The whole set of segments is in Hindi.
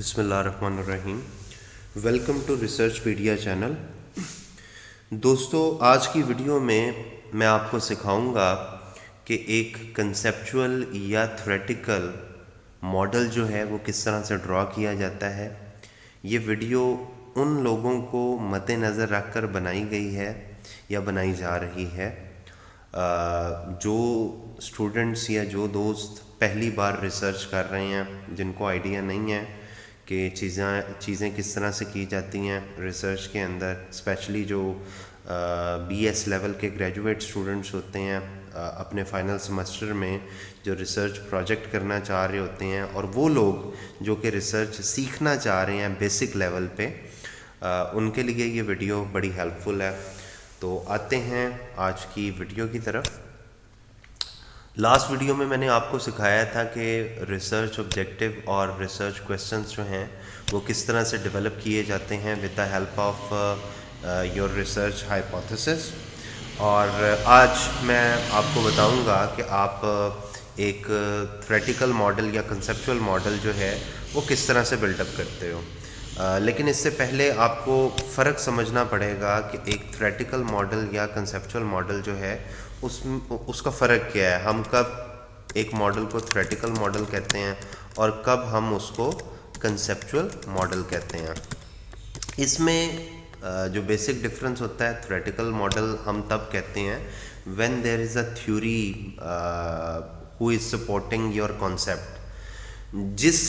बिस्मिल्लाहिर्रहमानिर्रहीम। Welcome to Researchpedia channel. दोस्तों, आज की वीडियो में मैं आपको सिखाऊंगा कि एक कंसेप्चुअल या थ्योरेटिकल मॉडल जो है वो किस तरह से ड्रॉ किया जाता है। ये वीडियो उन लोगों को मद्देनज़र रख कर बनाई गई है या बनाई जा रही है जो स्टूडेंट्स या जो दोस्त पहली बार रिसर्च कर रहे हैं, जिनको आइडिया नहीं है कि चीज़ें किस तरह से की जाती हैं रिसर्च के अंदर। स्पेशली जो बीएस लेवल के ग्रेजुएट स्टूडेंट्स होते हैं, अपने फाइनल सेमेस्टर में जो रिसर्च प्रोजेक्ट करना चाह रहे होते हैं, और वो लोग जो कि रिसर्च सीखना चाह रहे हैं बेसिक लेवल पे, उनके लिए ये वीडियो बड़ी हेल्पफुल है। तो आते हैं आज की वीडियो की तरफ। लास्ट वीडियो में मैंने आपको सिखाया था कि रिसर्च ऑब्जेक्टिव और रिसर्च क्वेश्चंस जो हैं वो किस तरह से डेवलप किए जाते हैं with the help of your research hypothesis. और आज मैं आपको बताऊंगा कि आप एक थ्योरेटिकल मॉडल या कंसेप्चुअल मॉडल जो है वो किस तरह से बिल्डअप करते हो। लेकिन इससे पहले आपको फ़र्क समझना पड़ेगा कि एक थ्योरेटिकल मॉडल या कंसेप्चुअल मॉडल जो है उसका फ़र्क क्या है। हम कब एक मॉडल को थ्योरेटिकल मॉडल कहते हैं और कब हम उसको कंसेप्चुअल मॉडल कहते हैं। इसमें जो बेसिक डिफरेंस होता है, थ्योरेटिकल मॉडल हम तब कहते हैं when there is a theory who is supporting your concept. जिस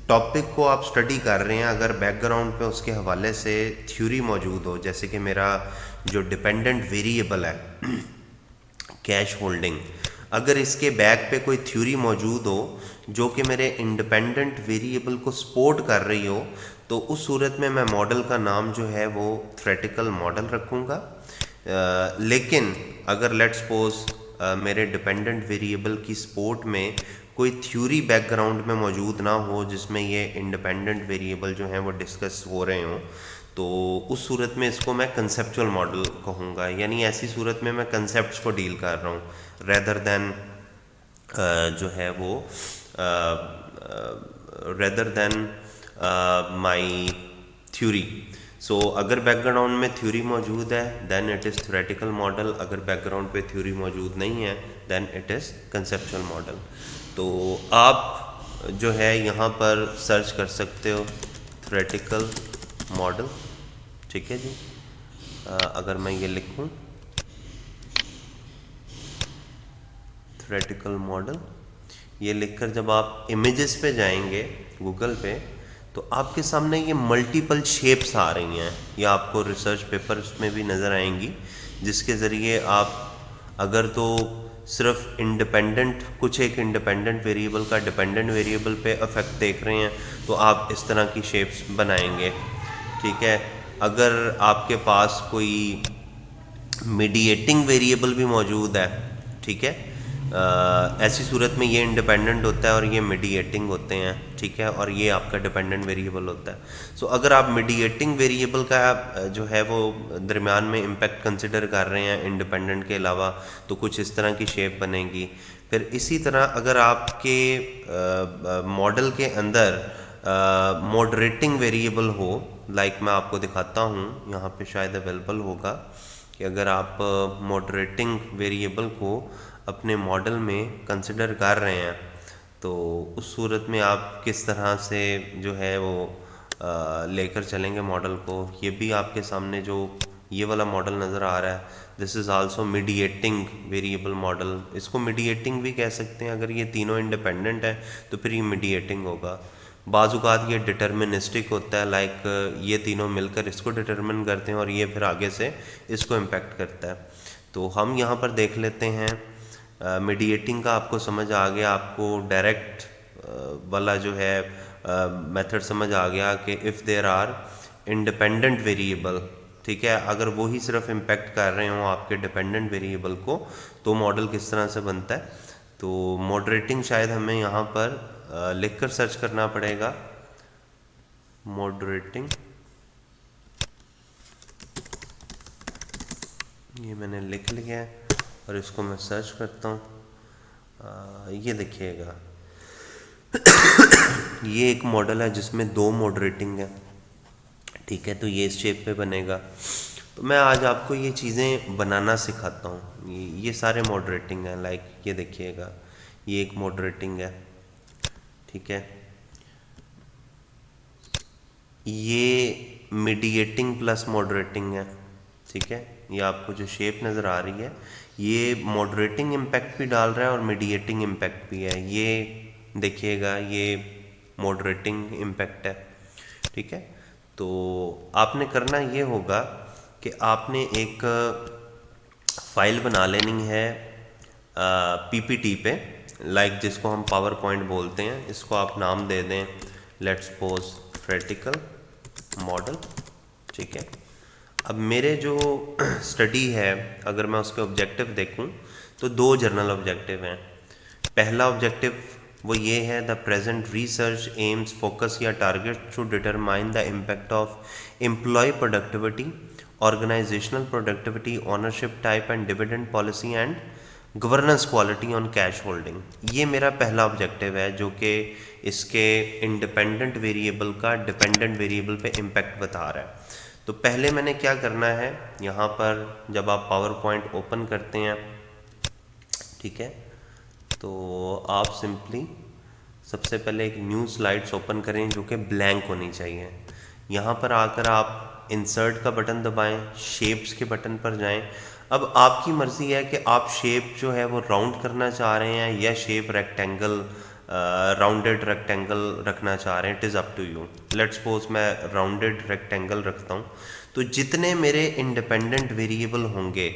टॉपिक को आप स्टडी कर रहे हैं, अगर बैकग्राउंड पे उसके हवाले से थ्योरी मौजूद हो, जैसे कि मेरा जो डिपेंडेंट वेरिएबल है कैश होल्डिंग, अगर इसके बैक पे कोई थ्योरी मौजूद हो जो कि मेरे इंडिपेंडेंट वेरिएबल को सपोर्ट कर रही हो, तो उस सूरत में मैं मॉडल का नाम जो है वो थ्योरेटिकल मॉडल रखूँगा। लेकिन अगर लेट्स सपोज मेरे डिपेंडेंट वेरिएबल की सपोर्ट में कोई थ्योरी बैकग्राउंड में मौजूद ना हो जिसमें ये इंडिपेंडेंट वेरिएबल जो हैं वो डिस्कस हो रहे हों, तो उस सूरत में इसको मैं कंसेप्चुअल मॉडल कहूँगा। यानी ऐसी सूरत में मैं कंसेप्ट्स को डील कर रहा हूँ रेदर देन जो है वो rather than my theory. So अगर बैकग्राउंड में थ्योरी मौजूद है then it is theoretical model, अगर बैकग्राउंड पे थ्योरी मौजूद नहीं है then it is conceptual model. तो आप जो है यहाँ पर सर्च कर सकते हो थ्योरेटिकल मॉडल, ठीक है जी। अगर मैं ये लिखूँ थ्योरेटिकल मॉडल, ये लिखकर जब आप इमेजेस पे जाएंगे गूगल पे, तो आपके सामने ये मल्टीपल शेप्स आ रही हैं, या आपको रिसर्च पेपर्स में भी नज़र आएंगी, जिसके ज़रिए आप अगर तो सिर्फ इंडिपेंडेंट कुछ एक इंडिपेंडेंट वेरिएबल का डिपेंडेंट वेरिएबल पे इफेक्ट देख रहे हैं तो आप इस तरह की शेप्स बनाएंगे, ठीक है। अगर आपके पास कोई मीडिएटिंग वेरिएबल भी मौजूद है, ठीक है, ऐसी सूरत में ये इंडिपेंडेंट होता है और ये मीडिएटिंग होते हैं, ठीक है, और ये आपका डिपेंडेंट वेरिएबल होता है। सो अगर आप मीडिएटिंग वेरिएबल का जो है वो दरमियान में इम्पैक्ट कंसिडर कर रहे हैं इंडिपेंडेंट के अलावा, तो कुछ इस तरह की शेप बनेगी। फिर इसी तरह अगर आपके मॉडल के अंदर मॉडरेटिंग वेरिएबल हो, लाइक मैं आपको दिखाता हूँ यहाँ पे शायद अवेलेबल होगा कि अगर आप मॉडरेटिंग वेरिएबल को अपने मॉडल में कंसिडर कर रहे हैं तो उस सूरत में आप किस तरह से जो है वो लेकर चलेंगे मॉडल को। ये भी आपके सामने जो ये वाला मॉडल नज़र आ रहा है, this is also mediating variable model. इसको मीडिएटिंग भी कह सकते हैं, अगर ये तीनों इंडिपेंडेंट है तो फिर ये मीडिएटिंग होगा। बाज़ ये डिटर्मिनिस्टिक होता है, लाइक ये तीनों मिलकर इसको डिटर्मिन करते हैं और ये फिर आगे से इसको इम्पेक्ट करता है। तो हम यहाँ पर देख लेते हैं मीडिएटिंग का आपको समझ आ गया, आपको डायरेक्ट वाला जो है मेथड समझ आ गया कि if there are independent variable, ठीक है, अगर वो ही सिर्फ इम्पेक्ट कर रहे हों आपके डिपेंडेंट वेरिएबल को, तो मॉडल किस तरह से बनता है। तो मॉडरेटिंग शायद हमें यहाँ पर लिखकर सर्च करना पड़ेगा, मॉडरेटिंग। ये मैंने लिख लिया है और इसको मैं सर्च करता हूँ। ये देखिएगा ये एक मॉडल है जिसमें 2 मॉडरेटिंग है, ठीक है। तो ये इस शेप पे बनेगा। तो मैं आज आपको ये चीज़ें बनाना सिखाता हूँ। ये सारे मॉडरेटिंग हैं, लाइक ये देखिएगा, ये एक मॉडरेटिंग है, ठीक है। ये मीडिएटिंग प्लस मॉडरेटिंग है, ठीक है। ये आपको जो शेप नज़र आ रही है, ये मॉडरेटिंग इम्पैक्ट भी डाल रहा है और मीडिएटिंग इम्पैक्ट भी है। ये देखिएगा, ये मॉडरेटिंग इम्पैक्ट है, ठीक है। तो आपने करना ये होगा कि आपने एक फाइल बना लेनी है पीपीटी पे, लाइक जिसको हम पावर पॉइंट बोलते हैं। इसको आप नाम दे दें, लेट्स सपोज थ्योरेटिकल मॉडल, ठीक है। अब मेरे जो स्टडी है, अगर मैं उसके ऑब्जेक्टिव देखूं तो 2 जर्नल ऑब्जेक्टिव हैं। पहला ऑब्जेक्टिव वो ये है, the present research aims focus या target to determine the impact of employ productivity, organisational productivity, ownership type and dividend policy and governance quality on cash holding. ये मेरा पहला ऑब्जेक्टिव है, जो कि इसके इंडिपेंडेंट वेरिएबल का डिपेंडेंट वेरिएबल पे इम्पैक्ट बता रहा है। तो पहले मैंने क्या करना है, यहाँ पर जब आप पावर पॉइंट ओपन करते हैं, ठीक है, तो आप सिंपली सबसे पहले एक न्यू स्लाइड्स ओपन करें जो कि ब्लैंक होनी चाहिए। यहाँ पर आकर आप इंसर्ट का बटन दबाएं, शेप्स के बटन पर जाएं। अब आपकी मर्ज़ी है कि आप शेप जो है वो राउंड करना चाह रहे हैं या शेप रेक्टेंगल, राउंडेड रेक्टेंगल रखना चाह रहे हैं। It is up to you. Let's suppose मैं राउंडेड रेक्टेंगल रखता हूँ। तो जितने मेरे इंडिपेंडेंट वेरिएबल होंगे,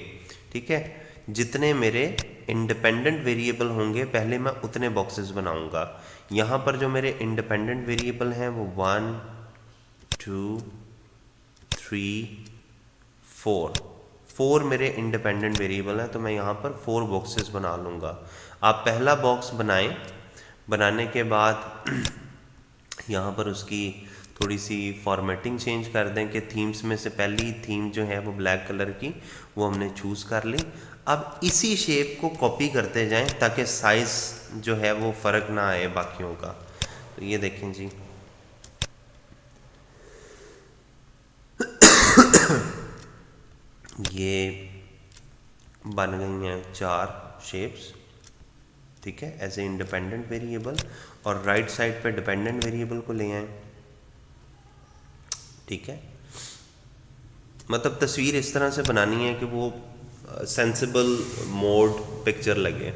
ठीक है, जितने मेरे इंडिपेंडेंट वेरिएबल होंगे पहले मैं उतने बॉक्सेस बनाऊंगा। यहाँ पर जो मेरे इंडिपेंडेंट वेरिएबल हैं वो 1 2 3 4 मेरे इंडिपेंडेंट वेरिएबल हैं। तो मैं यहाँ पर 4 बॉक्सेस बना लूँगा। आप पहला बॉक्स बनाएं, बनाने के बाद यहाँ पर उसकी थोड़ी सी फॉर्मेटिंग चेंज कर दें कि थीम्स में से पहली थीम जो है वो ब्लैक कलर की, वो हमने चूज़ कर ली। अब इसी शेप को कॉपी करते जाएं ताकि साइज़ जो है वो फ़र्क ना आए बाकियों का। तो ये देखें जी, ये बन गई हैं 4 शेप्स, ठीक है, एज ए इंडिपेंडेंट वेरिएबल। और राइट साइड पे डिपेंडेंट वेरिएबल को ले आए, ठीक है। मतलब तस्वीर इस तरह से बनानी है कि वो सेंसिबल मोड पिक्चर लगे।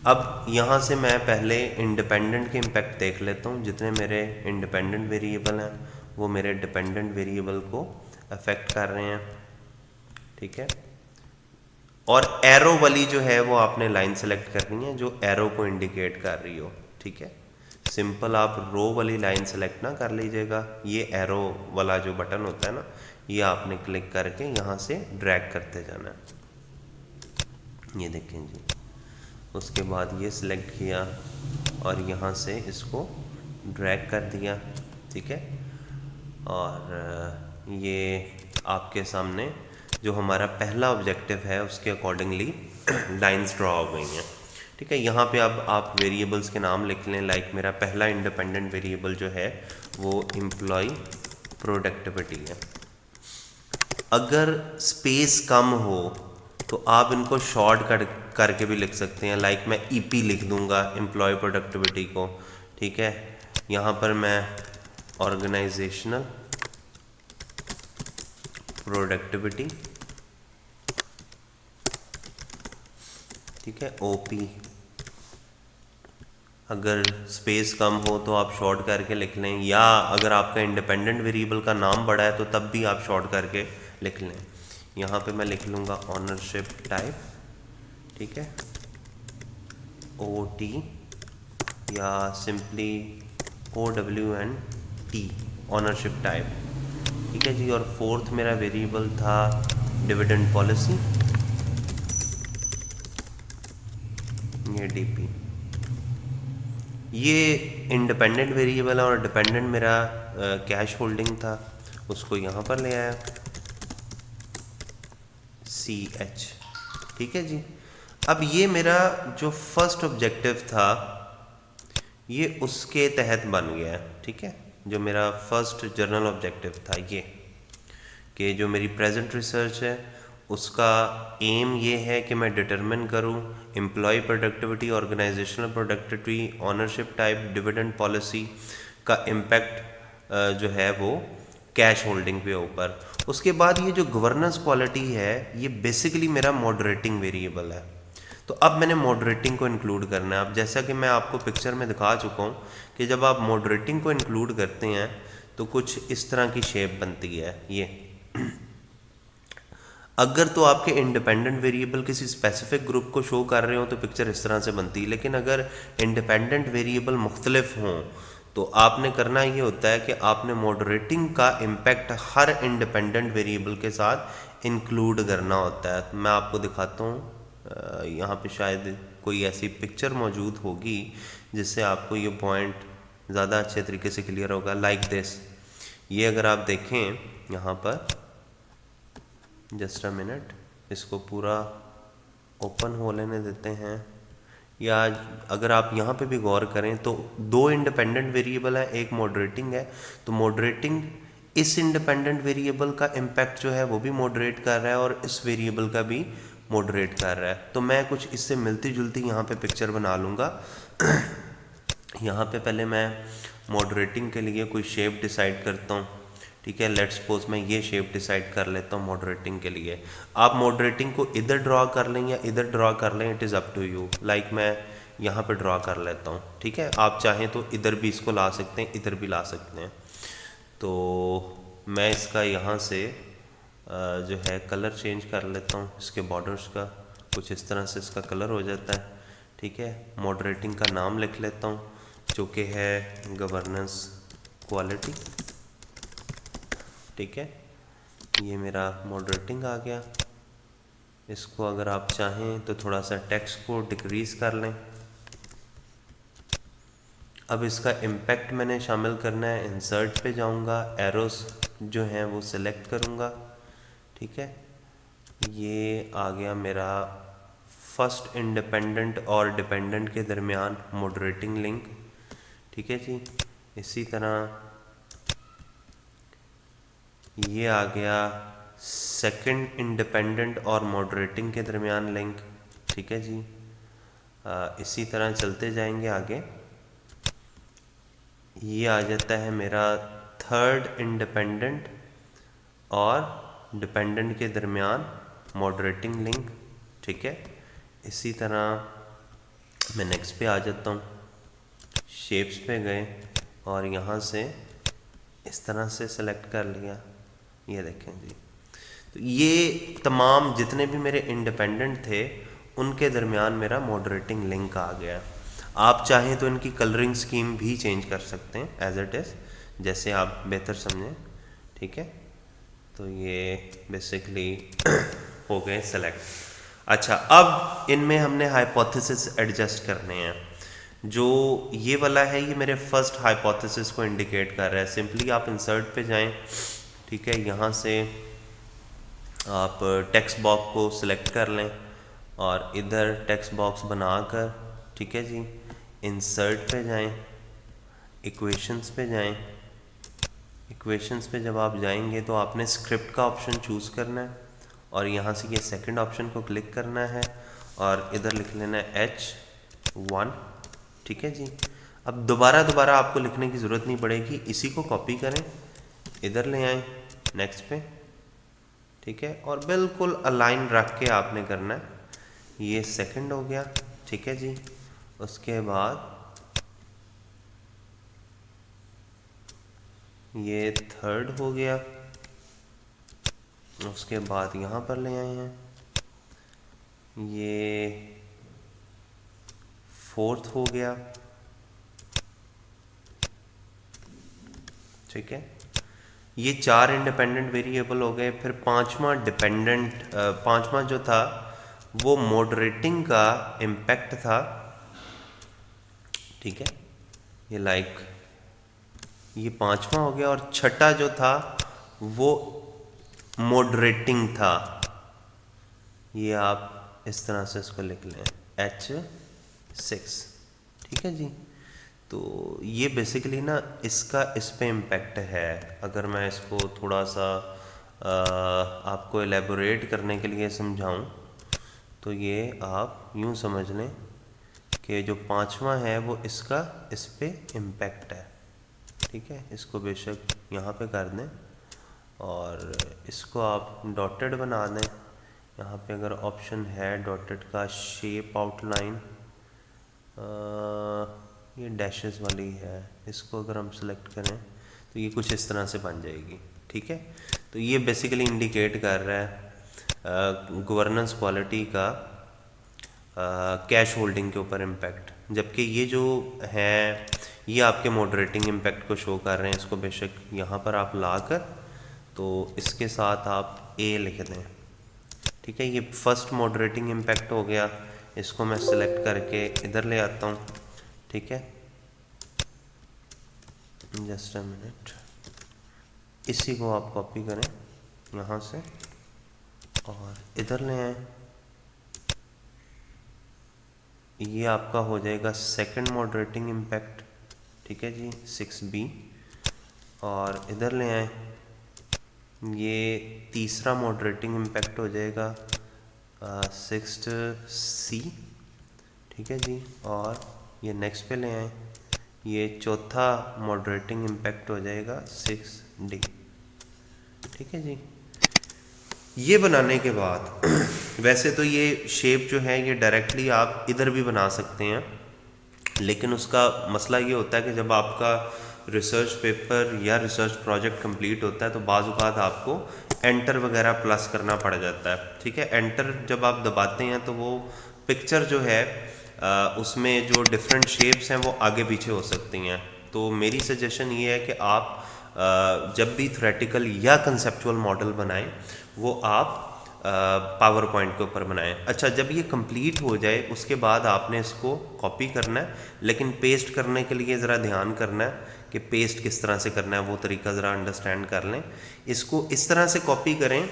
अब यहाँ से मैं पहले इंडिपेंडेंट के इम्पैक्ट देख लेता हूँ। जितने मेरे इंडिपेंडेंट वेरिएबल हैं वो मेरे डिपेंडेंट वेरिएबल को अफेक्ट कर रहे हैं, ठीक है। और एरो वाली जो है वो आपने लाइन सेलेक्ट करनी है जो एरो को इंडिकेट कर रही हो, ठीक है। सिंपल आप रो वाली लाइन सेलेक्ट ना कर लीजिएगा, ये एरो वाला जो बटन होता है ना, ये आपने क्लिक करके यहाँ से ड्रैग करते जाना है। ये देखें जी, उसके बाद ये सिलेक्ट किया और यहाँ से इसको ड्रैग कर दिया, ठीक है। और ये आपके सामने जो हमारा पहला ऑब्जेक्टिव है उसके अकॉर्डिंगली लाइंस ड्रॉ हो गई हैं, ठीक है। यहाँ पे अब आप वेरिएबल्स के नाम लिख लें। लाइक मेरा पहला इंडिपेंडेंट वेरिएबल जो है वो एम्प्लॉय प्रोडक्टिविटी है। अगर स्पेस कम हो तो आप इनको शॉर्ट करके भी लिख सकते हैं। लाइक मैं ईपी लिख दूंगा एम्प्लॉय प्रोडक्टिविटी को, ठीक है। यहाँ पर मैं ऑर्गेनाइजेशनल प्रोडक्टिविटी, ठीक है, ओपी। अगर स्पेस कम हो तो आप शॉर्ट करके लिख लें, या अगर आपका इंडिपेंडेंट वेरिएबल का नाम बड़ा है तो तब भी आप शॉर्ट करके लिख लें। यहाँ पे मैं लिख लूँगा ओनरशिप टाइप, ठीक है, OT या सिंपली OWNT, ओनरशिप टाइप, ठीक है जी। और फोर्थ मेरा वेरिएबल था डिविडेंड पॉलिसी, ये DP। ये इंडिपेंडेंट वेरिएबल है और डिपेंडेंट मेरा कैश होल्डिंग था, उसको यहाँ पर ले आया CH, ठीक है जी। अब ये मेरा जो फर्स्ट ऑब्जेक्टिव था ये उसके तहत बन गया है। ठीक है, जो मेरा फर्स्ट जर्नल ऑब्जेक्टिव था ये, कि जो मेरी प्रेजेंट रिसर्च है उसका एम ये है कि मैं डिटरमिन करूं employ productivity, organisational productivity, ownership type, dividend policy का इम्पैक्ट जो है वो कैश होल्डिंग पे ऊपर। उसके बाद ये जो गवर्नेंस क्वालिटी है ये बेसिकली मेरा मॉडरेटिंग वेरिएबल है। तो अब मैंने मॉडरेटिंग को इंक्लूड करना है। अब जैसा कि मैं आपको पिक्चर में दिखा चुका हूँ कि जब आप मॉडरेटिंग को इंक्लूड करते हैं तो कुछ इस तरह की शेप बनती है ये। अगर तो आपके इंडिपेंडेंट वेरिएबल किसी स्पेसिफिक ग्रुप को शो कर रहे हो तो पिक्चर इस तरह से बनती है, लेकिन अगर इंडिपेंडेंट वेरिएबल मुख्तलिफ हों तो आपने करना ये होता है कि आपने मॉडरेटिंग का इम्पैक्ट हर इंडिपेंडेंट वेरिएबल के साथ इंक्लूड करना होता है। मैं आपको दिखाता हूँ, यहाँ पे शायद कोई ऐसी पिक्चर मौजूद होगी जिससे आपको ये पॉइंट ज़्यादा अच्छे तरीके से क्लियर होगा। लाइक दिस, ये अगर आप देखें यहाँ पर, जस्ट अ मिनट, इसको पूरा ओपन हो लेने देते हैं, या अगर आप यहाँ पे भी गौर करें तो दो इंडिपेंडेंट वेरिएबल है, एक मॉडरेटिंग है। तो मॉडरेटिंग इस इंडिपेंडेंट वेरिएबल का इम्पैक्ट जो है वो भी मॉडरेट कर रहा है और इस वेरिएबल का भी मॉडरेट कर रहा है। तो मैं कुछ इससे मिलती जुलती यहाँ पे पिक्चर बना लूँगा। यहाँ पे पहले मैं मॉडरेटिंग के लिए कोई शेप डिसाइड करता हूँ। ठीक है, लेट्स सपोज मैं ये शेप डिसाइड कर लेता हूँ मॉडरेटिंग के लिए। आप मॉडरेटिंग को इधर ड्रॉ कर लें या इधर ड्रॉ कर लें, it is up to you. Like मैं यहाँ पे ड्रॉ कर लेता हूँ। ठीक है, आप चाहें तो इधर भी इसको ला सकते हैं, इधर भी ला सकते हैं। तो मैं इसका यहाँ से जो है कलर चेंज कर लेता हूँ, इसके बॉर्डर्स का कुछ इस तरह से इसका कलर हो जाता है। ठीक है, मॉडरेटिंग का नाम लिख लेता हूँ जो कि है गवर्नेंस क्वालिटी। ठीक है, ये मेरा मॉडरेटिंग आ गया। इसको अगर आप चाहें तो थोड़ा सा टेक्स्ट को डिक्रीज कर लें। अब इसका इम्पैक्ट मैंने शामिल करना है, इंसर्ट पे जाऊंगा, एरोस जो हैं वो सिलेक्ट करूंगा। ठीक है, ये आ गया मेरा फर्स्ट इंडिपेंडेंट और डिपेंडेंट के दरमियान मॉडरेटिंग लिंक। ठीक है जी, इसी तरह ये आ गया सेकंड इंडिपेंडेंट और मॉडरेटिंग के दरमियान लिंक। ठीक है जी, इसी तरह चलते जाएंगे आगे। ये आ जाता है मेरा थर्ड इंडिपेंडेंट और डिपेंडेंट के दरमियान मॉडरेटिंग लिंक। ठीक है, इसी तरह मैं नेक्स्ट पे आ जाता हूँ, शेप्स पे गए और यहाँ से इस तरह से सेलेक्ट कर लिया। ये देखें जी, तो ये तमाम जितने भी मेरे इंडिपेंडेंट थे उनके दरमियान मेरा मॉडरेटिंग लिंक आ गया। आप चाहें तो इनकी कलरिंग स्कीम भी चेंज कर सकते हैं एज इट इज़, जैसे आप बेहतर समझें। ठीक है, तो ये बेसिकली हो गए सेलेक्ट। अच्छा, अब इनमें हमने हाइपोथेसिस एडजस्ट करने हैं। जो ये वाला है ये मेरे फर्स्ट हाइपोथेसिस को इंडिकेट कर रहा है। सिंपली आप इंसर्ट पे जाएं। ठीक है, यहाँ से आप टेक्स्ट बॉक्स को सिलेक्ट कर लें और इधर टेक्स्ट बॉक्स बनाकर, ठीक है जी, इंसर्ट पे जाएं, इक्वेशंस पे जाएं। इक्वेशंस पे जब आप जाएंगे तो आपने स्क्रिप्ट का ऑप्शन चूज़ करना है और यहाँ से ये सेकंड ऑप्शन को क्लिक करना है और इधर लिख लेना है H1। ठीक है जी, अब दोबारा आपको लिखने की ज़रूरत नहीं पड़ेगी, इसी को कॉपी करें, इधर ले आएँ नेक्स्ट पे। ठीक है, और बिल्कुल अलाइन रख के आपने करना है। ये सेकंड हो गया। ठीक है जी, उसके बाद ये थर्ड हो गया, उसके बाद यहाँ पर ले आए हैं, ये फोर्थ हो गया। ठीक है, ये चार इंडिपेंडेंट वेरिएबल हो गए। फिर पांचवा जो था वो मॉडरेटिंग का इम्पैक्ट था। ठीक है, ये ये पांचवा हो गया और छठा जो था वो मॉडरेटिंग था। ये आप इस तरह से इसको लिख लें H6। ठीक है जी, तो ये बेसिकली ना इसका इस पे इम्पेक्ट है। अगर मैं इसको थोड़ा सा आपको एलेबोरेट करने के लिए समझाऊं तो ये आप यूं समझ लें कि जो पांचवा है वो इसका इस पे इम्पेक्ट है। ठीक है, इसको बेशक यहाँ पे कर दें और इसको आप डॉटेड बना दें। यहाँ पे अगर ऑप्शन है डॉटेड का शेप आउटलाइन, ये डैशेस वाली है, इसको अगर हम सेलेक्ट करें तो ये कुछ इस तरह से बन जाएगी। ठीक है, तो ये बेसिकली इंडिकेट कर रहा है गवर्नेंस क्वालिटी का कैश होल्डिंग के ऊपर इम्पैक्ट, जबकि ये जो है ये आपके मॉडरेटिंग इम्पैक्ट को शो कर रहे हैं। इसको बेशक यहाँ पर आप ला कर तो इसके साथ आप ए लिख दें। ठीक है, ये फर्स्ट मॉडरेटिंग इम्पैक्ट हो गया। इसको मैं सेलेक्ट करके इधर ले आता हूँ। ठीक है, जस्ट अ मिनट, इसी को आप कॉपी करें यहाँ से और इधर ले आए। ये आपका हो जाएगा सेकंड मॉडरेटिंग इम्पैक्ट। ठीक है जी, 6B। और इधर ले आए, ये तीसरा मॉडरेटिंग इम्पैक्ट हो जाएगा 6C। ठीक है जी, और ये नेक्स्ट पे ले आए, ये चौथा मॉडरेटिंग इम्पैक्ट हो जाएगा 6D। ठीक है जी, ये बनाने के बाद वैसे तो ये शेप जो है ये डायरेक्टली आप इधर भी बना सकते हैं, लेकिन उसका मसला ये होता है कि जब आपका रिसर्च पेपर या रिसर्च प्रोजेक्ट कंप्लीट होता है तो बाज़ औक़ात आपको एंटर वगैरह प्लस करना पड़ जाता है। ठीक है, एंटर जब आप दबाते हैं तो वो पिक्चर जो है उसमें जो डिफरेंट शेप्स हैं वो आगे पीछे हो सकती हैं। तो मेरी सजेशन ये है कि आप जब भी थ्योरेटिकल या कंसेप्चुअल मॉडल बनाएं वो आप पावर पॉइंट के ऊपर बनाएं। अच्छा, जब ये कंप्लीट हो जाए उसके बाद आपने इसको कॉपी करना है, लेकिन पेस्ट करने के लिए ज़रा ध्यान करना है कि पेस्ट किस तरह से करना है, वो तरीका ज़रा अंडरस्टैंड कर लें। इसको इस तरह से कॉपी करें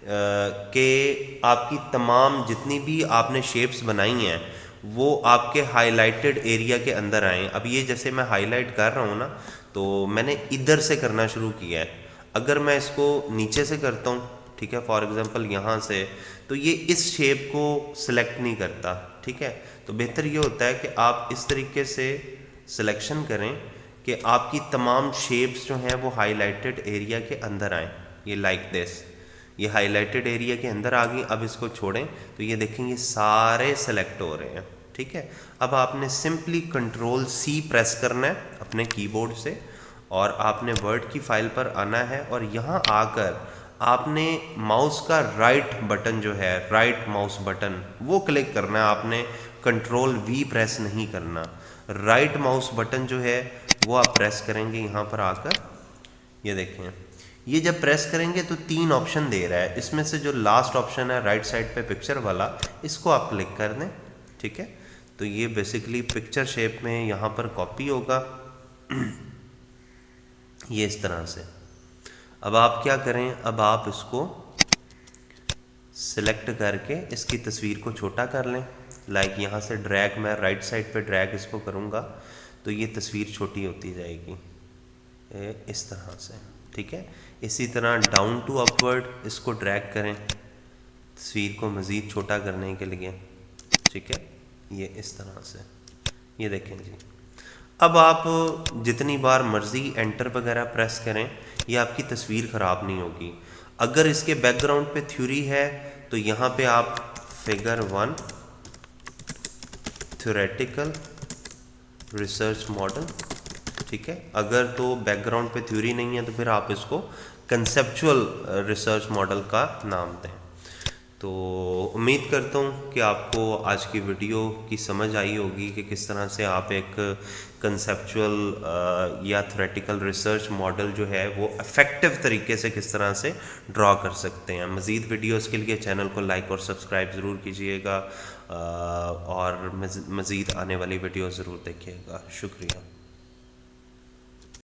कि आपकी तमाम जितनी भी आपने शेप्स बनाई हैं वो आपके हाईलाइटेड एरिया के अंदर आएँ। अब ये जैसे मैं हाईलाइट कर रहा हूँ ना, तो मैंने इधर से करना शुरू किया है। अगर मैं इसको नीचे से करता हूँ, ठीक है, फॉर एग्जांपल यहाँ से, तो ये इस शेप को सिलेक्ट नहीं करता। ठीक है, तो बेहतर ये होता है कि आप इस तरीके से सिलेक्शन करें कि आपकी तमाम शेप्स जो हैं वो हाईलाइटेड एरिया के अंदर आएँ। ये लाइक दिस, ये हाईलाइटेड एरिया के अंदर आ गई। अब इसको छोड़ें तो ये देखें ये सारे सेलेक्ट हो रहे हैं। ठीक है, अब आपने सिंपली Ctrl+C प्रेस करना है अपने कीबोर्ड से और आपने वर्ड की फाइल पर आना है और यहाँ आकर आपने माउस का राइट बटन जो है, राइट माउस बटन, वो क्लिक करना है। आपने Ctrl+V प्रेस नहीं करना। राइट माउस बटन जो है वो आप प्रेस करेंगे यहाँ पर आकर। ये देखें, ये जब प्रेस करेंगे तो 3 ऑप्शन दे रहा है। इसमें से जो लास्ट ऑप्शन है राइट साइड पे पिक्चर वाला, इसको आप क्लिक कर दें। ठीक है, तो ये बेसिकली पिक्चर शेप में यहाँ पर कॉपी होगा ये इस तरह से। अब आप क्या करें, अब आप इसको सिलेक्ट करके इसकी तस्वीर को छोटा कर लें। लाइक यहाँ से ड्रैग, मैं राइट साइड पे ड्रैग इसको करूँगा तो ये तस्वीर छोटी होती जाएगी इस तरह से। ठीक है, इसी तरह डाउन टू अपवर्ड इसको ड्रैग करें तस्वीर को मज़ीद छोटा करने के लिए। ठीक है, ये इस तरह से, ये देखें जी। अब आप जितनी बार मर्ज़ी एंटर वगैरह प्रेस करें, ये आपकी तस्वीर ख़राब नहीं होगी। अगर इसके बैकग्राउंड पे थ्योरी है तो यहाँ पे आप फिगर 1 थ्योरेटिकल रिसर्च मॉडल, ठीक है। अगर तो बैकग्राउंड पे थ्योरी नहीं है तो फिर आप इसको कंसेप्चुअल रिसर्च मॉडल का नाम दें। तो उम्मीद करता हूँ कि आपको आज की वीडियो की समझ आई होगी कि किस तरह से आप एक कंसेप्चुअल या थ्योरेटिकल रिसर्च मॉडल जो है वो इफ़ेक्टिव तरीके से किस तरह से ड्रॉ कर सकते हैं। मज़ीद वीडियोस के लिए चैनल को लाइक और सब्सक्राइब ज़रूर कीजिएगा और मज़ीद आने वाली वीडियो ज़रूर देखिएगा। शुक्रिया।